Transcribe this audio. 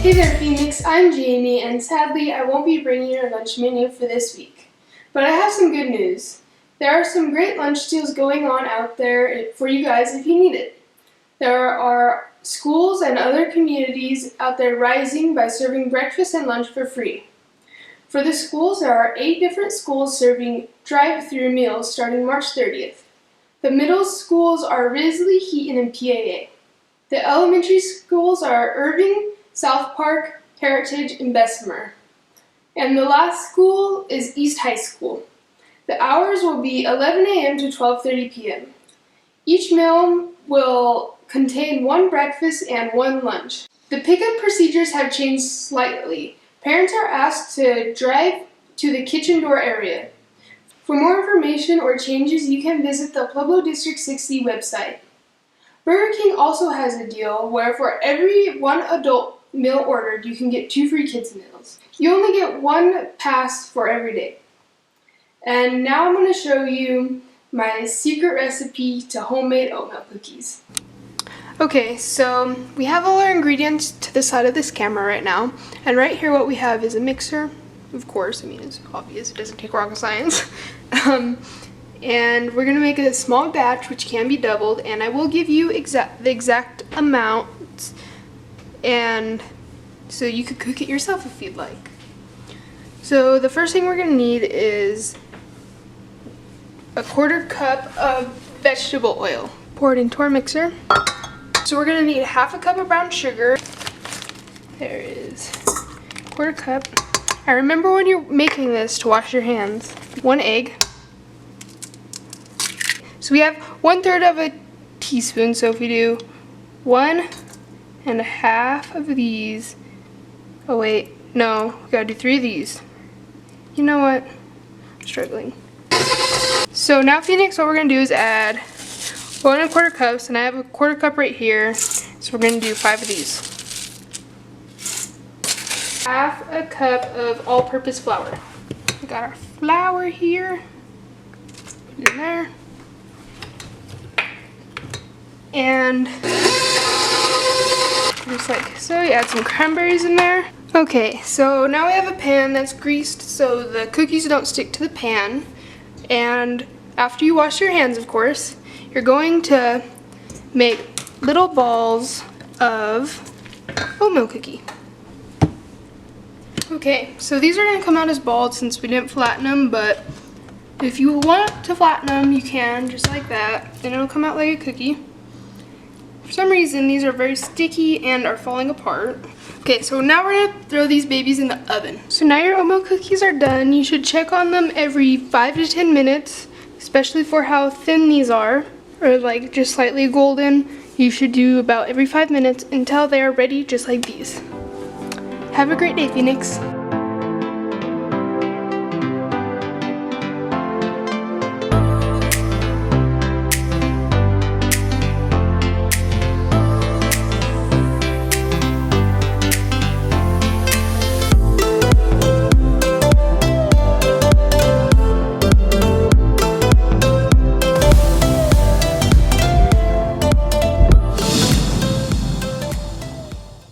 Hey there, Phoenix. I'm Jaime, and sadly, I won't be bringing your lunch menu for this week. But I have some good news. There are some great lunch deals going on out there for you guys if you need it. There are schools and other communities out there rising by serving breakfast and lunch for free. For the schools, there are 8 different schools serving drive-through meals starting March 30th. The middle schools are Risley, Heaton, and PAA. The elementary schools are Irving, South Park, Heritage, and Bessemer. And the last school is East High School. The hours will be 11 a.m. to 12:30 p.m. Each meal will contain 1 breakfast and 1 lunch. The pickup procedures have changed slightly. Parents are asked to drive to the kitchen door area. For more information or changes, you can visit the Pueblo District 60 website. Burger King also has a deal where for every 1 adult meal ordered, you can get 2 free kids meals. You only get 1 pass for every day. And now I'm going to show you my secret recipe to homemade oatmeal cookies. Okay, so we have all our ingredients to the side of this camera right now. And right here what we have is a mixer. Of course, I mean, it's obvious, it doesn't take rocket science. And we're going to make a small batch, which can be doubled, and I will give you the exact amount, and so you could cook it yourself if you'd like. So the first thing we're going to need is a 1/4 cup of vegetable oil. Pour it into our mixer. So we're going to need 1/2 cup of brown sugar. There it is. 1/4 cup. And remember when you're making this to wash your hands. 1 egg. So we have 1/3 of a teaspoon. So if we do 1 1/2 of these. Oh wait, no, we gotta do 3 of these. You know what? I'm struggling. So now, Phoenix, what we're gonna do is add 1 1/4 cups, and I have a 1/4 cup right here. So we're gonna do 5 of these. 1/2 cup of all-purpose flour. We got our flour here. Put it in there. And just like so, you add some cranberries in there. Okay, so now we have a pan that's greased so the cookies don't stick to the pan. And after you wash your hands, of course, you're going to make little balls of oatmeal cookie. Okay, so these are going to come out as balls since we didn't flatten them, but if you want to flatten them, you can, just like that, and it'll come out like a cookie. For some reason, these are very sticky and are falling apart. Okay, so now we're going to throw these babies in the oven. So now your oatmeal cookies are done. You should check on them every 5 to 10 minutes, especially for how thin these are, or like just slightly golden. You should do about every 5 minutes until they're ready, just like these. Have a great day, Phoenix.